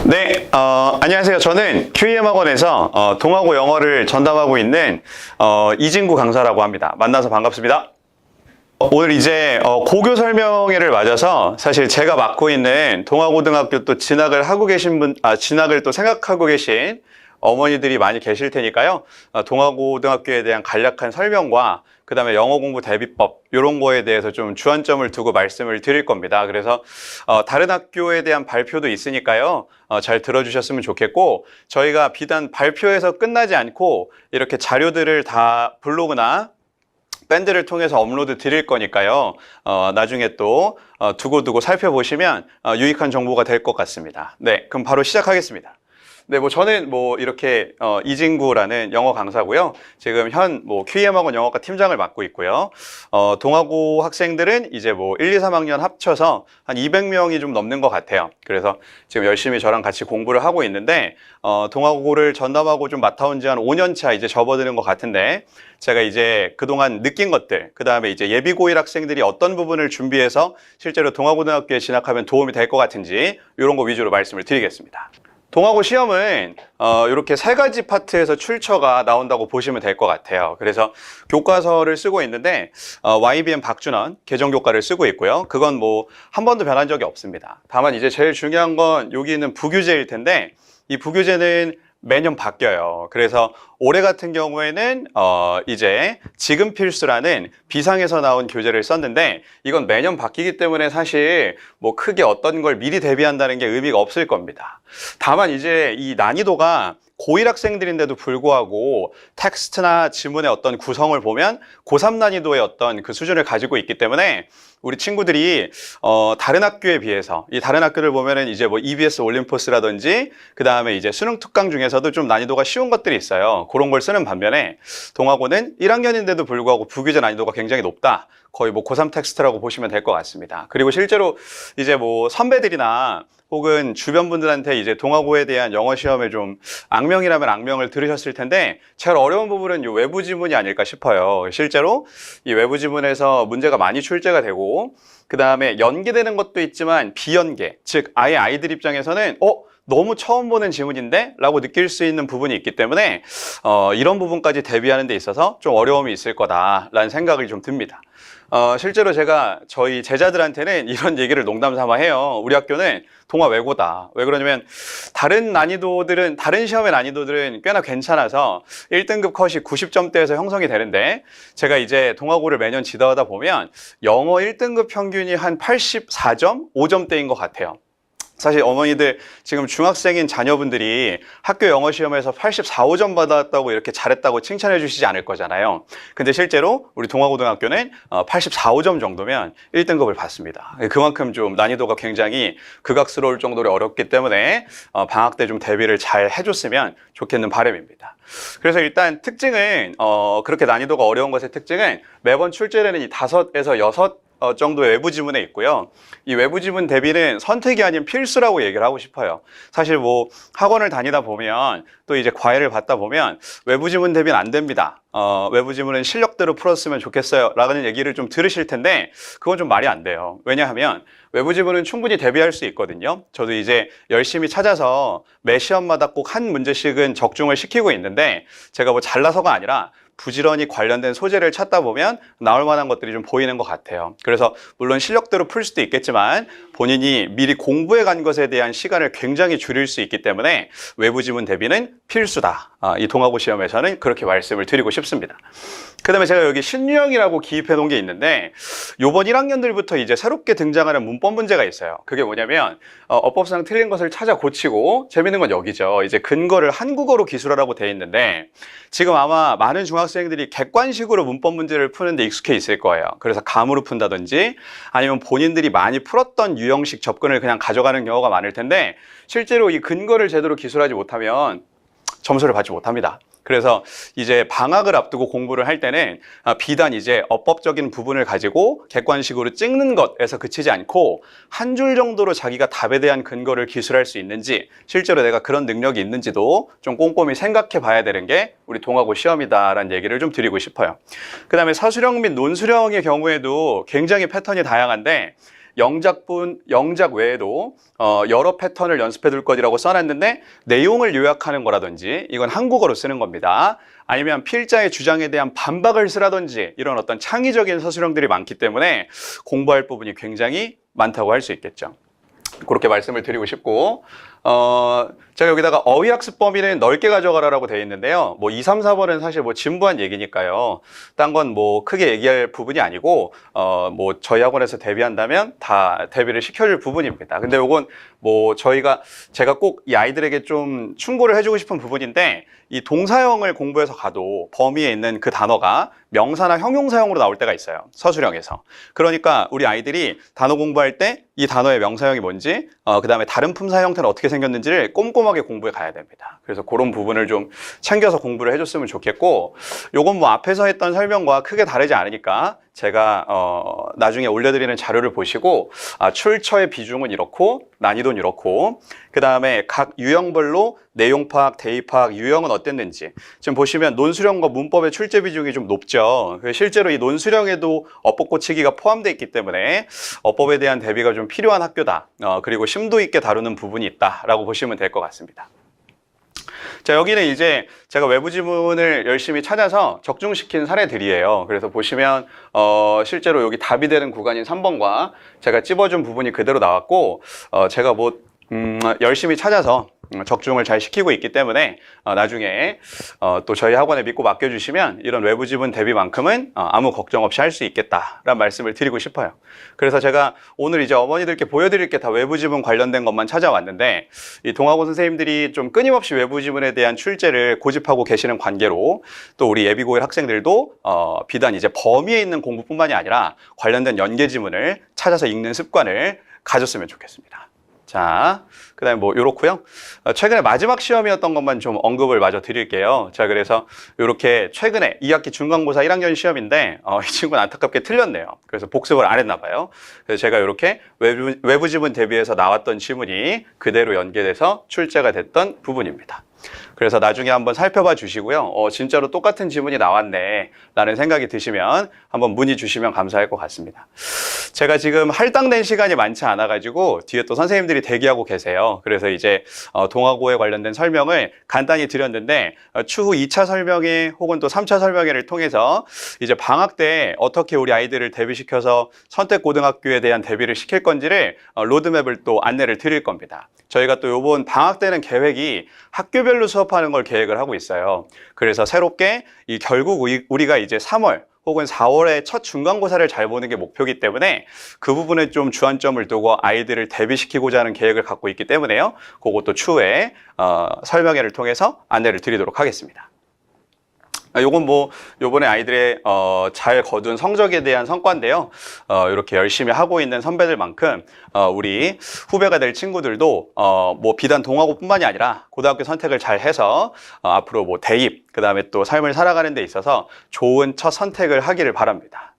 네, 안녕하세요. 저는 QEM학원에서 동아고 영어를 전담하고 있는 이진구 강사라고 합니다. 만나서 반갑습니다. 오늘 이제 고교 설명회를 맞아서 사실 제가 맡고 있는 동아고등학교 또 진학을 하고 계신 진학을 또 생각하고 계신 어머니들이 많이 계실 테니까요. 동아고등학교에 대한 간략한 설명과 그 다음에 영어 공부 대비법 이런 거에 대해서 좀 주안점을 두고 말씀을 드릴 겁니다. 그래서 다른 학교에 대한 발표도 있으니까요. 잘 들어주셨으면 좋겠고, 저희가 비단 발표에서 끝나지 않고 이렇게 자료들을 다 블로그나 밴드를 통해서 업로드 드릴 거니까요. 나중에 또 두고두고 살펴보시면 유익한 정보가 될 것 같습니다. 네, 그럼 바로 시작하겠습니다. 네, 저는 이렇게 이진구라는 영어 강사고요. 지금 현 QEM학원 영어과 팀장을 맡고 있고요. 동아고 학생들은 이제 1, 2, 3학년 합쳐서 한 200명이 좀 넘는 것 같아요. 그래서 지금 열심히 저랑 같이 공부를 하고 있는데 동아고를 전담하고 좀 맡아온 지 한 5년 차 이제 접어드는 것 같은데, 제가 이제 그동안 느낀 것들, 그 다음에 이제 예비고1 학생들이 어떤 부분을 준비해서 실제로 동아고등학교에 진학하면 도움이 될 것 같은지 이런 거 위주로 말씀을 드리겠습니다. 동아고 시험은 이렇게 3가지 파트에서 출처가 나온다고 보시면 될 것 같아요. 그래서 교과서를 쓰고 있는데 YBM 박준원 개정교과를 쓰고 있고요. 그건 한 번도 변한 적이 없습니다. 다만 이제 제일 중요한 건 여기 있는 부교재일 텐데, 이 부교재는 매년 바뀌어요. 그래서 올해 같은 경우에는 이제 지금 필수라는 비상에서 나온 교재를 썼는데, 이건 매년 바뀌기 때문에 사실 크게 어떤 걸 미리 대비한다는 게 의미가 없을 겁니다. 다만 이제 이 난이도가 고1 학생들인데도 불구하고 텍스트나 지문의 어떤 구성을 보면 고3 난이도의 어떤 그 수준을 가지고 있기 때문에 우리 친구들이 다른 학교에 비해서, 이 다른 학교를 보면은 이제 EBS 올림포스라든지 그 다음에 이제 수능 특강 중에서도 좀 난이도가 쉬운 것들이 있어요. 그런 걸 쓰는 반면에 동아고는 1학년인데도 불구하고 부교재 난이도가 굉장히 높다. 거의 고3 텍스트라고 보시면 될 것 같습니다. 그리고 실제로 이제 선배들이나 혹은 주변 분들한테 이제 동아고에 대한 영어 시험에 좀 악명이라면 악명을 들으셨을 텐데, 제일 어려운 부분은 이 외부 지문이 아닐까 싶어요. 실제로 이 외부 지문에서 문제가 많이 출제가 되고, 그 다음에 연계되는 것도 있지만 비연계, 즉 아예 아이들 입장에서는 너무 처음 보는 지문인데? 라고 느낄 수 있는 부분이 있기 때문에 이런 부분까지 대비하는 데 있어서 좀 어려움이 있을 거다라는 생각이 좀 듭니다. 실제로 제가 저희 제자들한테는 이런 얘기를 농담 삼아 해요. 우리 학교는 동아 외고다. 왜 그러냐면 다른 시험의 난이도들은 꽤나 괜찮아서 1등급 컷이 90점대에서 형성이 되는데, 제가 이제 동아고를 매년 지도하다 보면 영어 1등급 평균이 한 84점, 5점대인 것 같아요. 사실 어머니들 지금 중학생인 자녀분들이 학교 영어 시험에서 84, 5점 받았다고 이렇게 잘했다고 칭찬해 주시지 않을 거잖아요. 근데 실제로 우리 동아고등학교는 84, 5점 정도면 1등급을 받습니다. 그만큼 좀 난이도가 굉장히 극악스러울 정도로 어렵기 때문에 방학 때 좀 대비를 잘 해줬으면 좋겠는 바람입니다. 그래서 일단 특징은 그렇게 난이도가 어려운 것의 특징은 매번 출제되는 이 5에서 6 정도의 외부 지문에 있고요. 이 외부 지문 대비는 선택이 아닌 필수라고 얘기를 하고 싶어요. 사실 학원을 다니다 보면 또 이제 과외를 받다 보면 외부 지문 대비는 안 됩니다. 외부 지문은 실력대로 풀었으면 좋겠어요 라는 얘기를 좀 들으실 텐데, 그건 좀 말이 안 돼요. 왜냐하면 외부 지문은 충분히 대비할 수 있거든요. 저도 이제 열심히 찾아서 매 시험마다 꼭 한 문제씩은 적중을 시키고 있는데, 제가 잘나서가 아니라 부지런히 관련된 소재를 찾다 보면 나올 만한 것들이 좀 보이는 것 같아요. 그래서 물론 실력대로 풀 수도 있겠지만 본인이 미리 공부해 간 것에 대한 시간을 굉장히 줄일 수 있기 때문에 외부 지문 대비는 필수다. 이 동아고 시험에서는 그렇게 말씀을 드리고 싶습니다. 그 다음에 제가 여기 신유형이라고 기입해 놓은 게 있는데, 요번 1학년들부터 이제 새롭게 등장하는 문법 문제가 있어요. 그게 뭐냐면 어법상 틀린 것을 찾아 고치고, 재밌는 건 여기죠. 이제 근거를 한국어로 기술하라고 돼 있는데, 지금 아마 많은 중학생들이 객관식으로 문법 문제를 푸는데 익숙해 있을 거예요. 그래서 감으로 푼다든지 아니면 본인들이 많이 풀었던 유형식 접근을 그냥 가져가는 경우가 많을 텐데, 실제로 이 근거를 제대로 기술하지 못하면 점수를 받지 못합니다. 그래서 이제 방학을 앞두고 공부를 할 때는 비단 이제 어법적인 부분을 가지고 객관식으로 찍는 것에서 그치지 않고 한 줄 정도로 자기가 답에 대한 근거를 기술할 수 있는지, 실제로 내가 그런 능력이 있는지도 좀 꼼꼼히 생각해 봐야 되는 게 우리 동아고 시험이다라는 얘기를 좀 드리고 싶어요. 그 다음에 사수령 및 논수령의 경우에도 굉장히 패턴이 다양한데, 영작 외에도 여러 패턴을 연습해 둘 것이라고 써놨는데 내용을 요약하는 거라든지 이건 한국어로 쓰는 겁니다. 아니면 필자의 주장에 대한 반박을 쓰라든지 이런 어떤 창의적인 서술형들이 많기 때문에 공부할 부분이 굉장히 많다고 할 수 있겠죠. 그렇게 말씀을 드리고 싶고, 제가 여기다가 어휘학습 범위는 넓게 가져가라라고 되어 있는데요. 뭐 2, 3, 4번은 사실 뭐 진부한 얘기니까요. 딴 건 뭐 크게 얘기할 부분이 아니고, 뭐 저희 학원에서 대비한다면 다 대비를 시켜줄 부분입니다. 근데 요건 뭐 제가 꼭 이 아이들에게 좀 충고를 해주고 싶은 부분인데, 이 동사형을 공부해서 가도 범위에 있는 그 단어가 명사나 형용사형으로 나올 때가 있어요. 서술형에서. 그러니까 우리 아이들이 단어 공부할 때 이 단어의 명사형이 뭔지, 그 다음에 다른 품사 형태는 어떻게 생겼는지를 꼼꼼하게 공부해 가야 됩니다. 그래서 그런 부분을 좀 챙겨서 공부를 해줬으면 좋겠고, 요건 뭐 앞에서 했던 설명과 크게 다르지 않으니까 제가 나중에 올려드리는 자료를 보시고 출처의 비중은 이렇고 난이도는 이렇고 그 다음에 각 유형별로 내용 파악, 대의 파악, 유형은 어땠는지 지금 보시면 논수령과 문법의 출제 비중이 좀 높죠. 실제로 이 논수령에도 어법 고치기가 포함되어 있기 때문에 어법에 대한 대비가 좀 필요한 학교다. 그리고 심도 있게 다루는 부분이 있다라고 보시면 될 것 같습니다. 자, 여기는 이제 제가 외부 지문을 열심히 찾아서 적중시킨 사례들이에요. 그래서 보시면 실제로 여기 답이 되는 구간인 3번과 제가 찝어준 부분이 그대로 나왔고 제가 뭐 열심히 찾아서 적중을 잘 시키고 있기 때문에 나중에 또 저희 학원에 믿고 맡겨주시면 이런 외부 지문 대비만큼은 아무 걱정 없이 할 수 있겠다라는 말씀을 드리고 싶어요. 그래서 제가 오늘 이제 어머니들께 보여드릴 게 다 외부 지문 관련된 것만 찾아왔는데 이 동학원 선생님들이 좀 끊임없이 외부 지문에 대한 출제를 고집하고 계시는 관계로 또 우리 예비고1 학생들도 비단 이제 범위에 있는 공부뿐만이 아니라 관련된 연계 지문을 찾아서 읽는 습관을 가졌으면 좋겠습니다. 자, 그 다음에 뭐 요렇고요. 최근에 마지막 시험이었던 것만 좀 언급을 마저 드릴게요. 자, 그래서 요렇게 최근에 2학기 중간고사 1학년 시험인데 이 친구는 안타깝게 틀렸네요. 그래서 복습을 안 했나 봐요. 그래서 제가 요렇게 외부 지문 대비해서 나왔던 지문이 그대로 연계돼서 출제가 됐던 부분입니다. 그래서 나중에 한번 살펴봐 주시고요. 진짜로 똑같은 지문이 나왔네 라는 생각이 드시면 한번 문의 주시면 감사할 것 같습니다. 제가 지금 할당된 시간이 많지 않아 가지고 뒤에 또 선생님들이 대기하고 계세요. 그래서 이제 동아고에 관련된 설명을 간단히 드렸는데 추후 2차 설명회 혹은 또 3차 설명회를 통해서 이제 방학 때 어떻게 우리 아이들을 대비시켜서 선택고등학교에 대한 대비를 시킬 건지를 로드맵을 또 안내를 드릴 겁니다. 저희가 또 요번 방학 때는 계획이 학교별로 수업하는 걸 계획을 하고 있어요. 그래서 새롭게 결국 우리가 이제 3월 혹은 4월에 첫 중간고사를 잘 보는 게 목표이기 때문에 그 부분에 좀 주안점을 두고 아이들을 대비시키고자 하는 계획을 갖고 있기 때문에요. 그것도 추후에 설명회를 통해서 안내를 드리도록 하겠습니다. 요건 뭐 요번에 아이들의 잘 거둔 성적에 대한 성과인데요. 이렇게 열심히 하고 있는 선배들만큼 우리 후배가 될 친구들도 뭐 비단 동아고뿐만이 아니라 고등학교 선택을 잘 해서 앞으로 뭐 대입 그다음에 또 삶을 살아가는 데 있어서 좋은 첫 선택을 하기를 바랍니다.